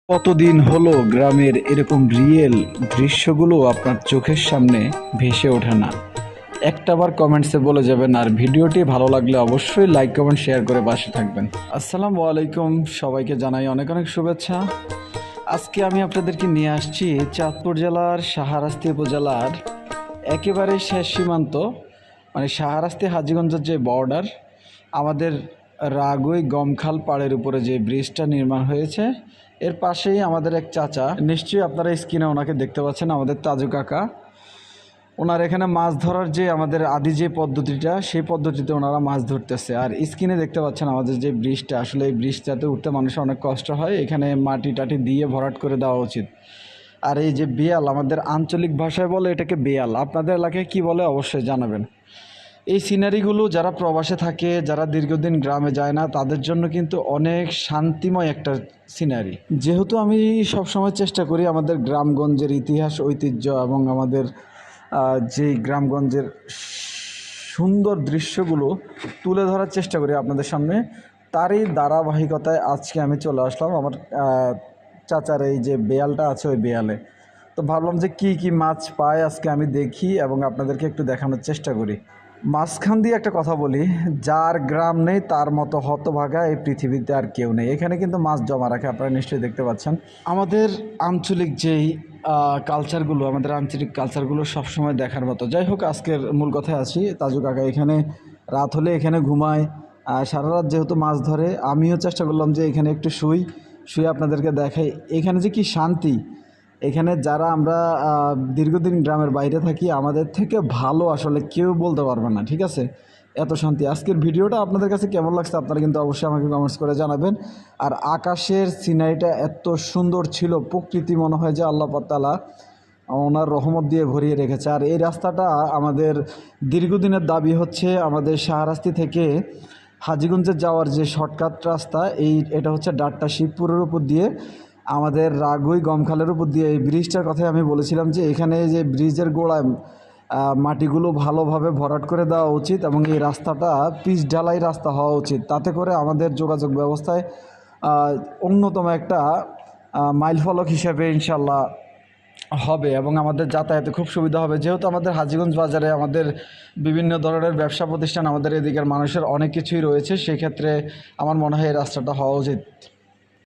কতদিন হলো গ্রামের এরকম রিয়েল দৃশ্যগুলো আপনার চোখের সামনে ভেসে ওঠে না? একটাবার কমেন্টসে বলে যাবেন, আর ভিডিওটি ভালো লাগলে অবশ্যই লাইক কমেন্ট শেয়ার করে পাশে থাকবেন। আসসালামু আলাইকুম, সবাইকে জানাই অনেক অনেক শুভেচ্ছা। আজকে আমি আপনাদেরকে নিয়ে আসছি চাঁদপুর জেলার শাহরাস্তি উপজেলার একেবারে শেষ সীমান্ত, মানে শাহরাস্তি হাজীগঞ্জের যে বর্ডার, আমাদের রাগই গমখাল পাড়ের উপরে যে ব্রিজটা নির্মাণ হয়েছে, এর পাশেই আমাদের এক চাচা, নিশ্চয়ই আপনারা স্ক্রিনে ওনাকে দেখতে পাচ্ছেন, আমাদের তাজু কাকা। ওনার এখানে মাছ ধরার যে আমাদের আদি যে পদ্ধতিটা, সেই পদ্ধতিতে ওনারা মাছ ধরতেছে। আর স্ক্রিনে দেখতে পাচ্ছেন আমাদের যে ব্রিজটা, আসলে এই ব্রিজটাতে উঠতে মানুষের অনেক কষ্ট হয়, এখানে মাটি টাটি দিয়ে ভরাট করে দেওয়া উচিত। আর এই যে বেয়াল, আমাদের আঞ্চলিক ভাষায় বলে এটাকে বেয়াল, আপনাদের এলাকায় কি বলে অবশ্যই জানাবেন। এই সিনারিগুলো যারা প্রবাসে থাকে, যারা দীর্ঘদিন গ্রামে যায় না, তাদের জন্য কিন্তু অনেক শান্তিময় একটা সিনারি। যেহেতু আমি সবসময় চেষ্টা করি আমাদের গ্রামগঞ্জের ইতিহাস, ঐতিহ্য এবং আমাদের যেই গ্রামগঞ্জের সুন্দর দৃশ্যগুলো তুলে ধরার চেষ্টা করি আপনাদের সামনে, তারই ধারাবাহিকতায় আজকে আমি চলে আসলাম আমার চাচার এই যে বেয়ালটা আছে, ওই বেয়ালে। তো ভাবলাম যে কি কি মাছ পায় আজকে আমি দেখি এবং আপনাদেরকে একটু দেখানোর চেষ্টা করি। মাঝখান দিয়ে একটা কথা বলি, যার গ্রাম নেই তার মতো হতভাগা এই পৃথিবীতে আর কেউ নেই। এখানে কিন্তু মাছ জমা রাখে, আপনারা নিশ্চয়ই দেখতে পাচ্ছেন। আমাদের আঞ্চলিক যেই কালচারগুলো, আমাদের আঞ্চলিক কালচারগুলো সবসময় দেখার মতো। যাই হোক, আজকের মূল কথায় আসি। তাজু কাকা এখানে রাত হলে এখানে ঘুমায়, সারা রাত যেহেতু মাছ ধরে, আমিও চেষ্টা করলাম যে এখানে একটু শুয়ে আপনাদেরকে দেখাই এখানে যে কি শান্তি। এখানে যারা আমরা দীর্ঘদিন গ্রামের বাইরে থাকি, আমাদের থেকে ভালো আসলে কেউ বলতে পারবে না, ঠিক আছে? এত শান্তি। আজকের ভিডিওটা আপনাদের কাছে কেমন লাগছে আপনারা কিন্তু অবশ্যই আমাকে কমেন্টস করে জানাবেন। আর আকাশের সিনারিটা এত সুন্দর ছিল, প্রকৃতি মনে হয় যে আল্লাহ তাআলা ওনার রহমত দিয়ে ভরিয়ে রেখেছে। আর এই রাস্তাটা আমাদের দীর্ঘদিনের দাবি হচ্ছে, আমাদের শাহরাস্তি থেকে হাজীগঞ্জে যাওয়ার যে শর্টকাট রাস্তা, এটা হচ্ছে ডাট্টা শিবপুরের উপর দিয়ে, আমাদের রাগই গমখালের উপর দিয়ে। এই ব্রিজটার কথাই আমি বলেছিলাম যে এখানে যে ব্রিজের গোড়ায় মাটিগুলো ভালোভাবে ভরাট করে দেওয়া উচিত এবং এই রাস্তাটা পিচ ঢালাই রাস্তা হওয়া উচিত। তাতে করে আমাদের যোগাযোগ ব্যবস্থায় অন্যতম একটা মাইলফলক হিসেবে ইনশাল্লাহ হবে এবং আমাদের যাতায়াতে খুব সুবিধা হবে। যেহেতু আমাদের হাজীগঞ্জ বাজারে আমাদের বিভিন্ন ধরনের ব্যবসা প্রতিষ্ঠান, আমাদের এদিকের মানুষের অনেক কিছুই রয়েছে, সেক্ষেত্রে আমার মনে হয় এই রাস্তাটা হওয়া উচিত।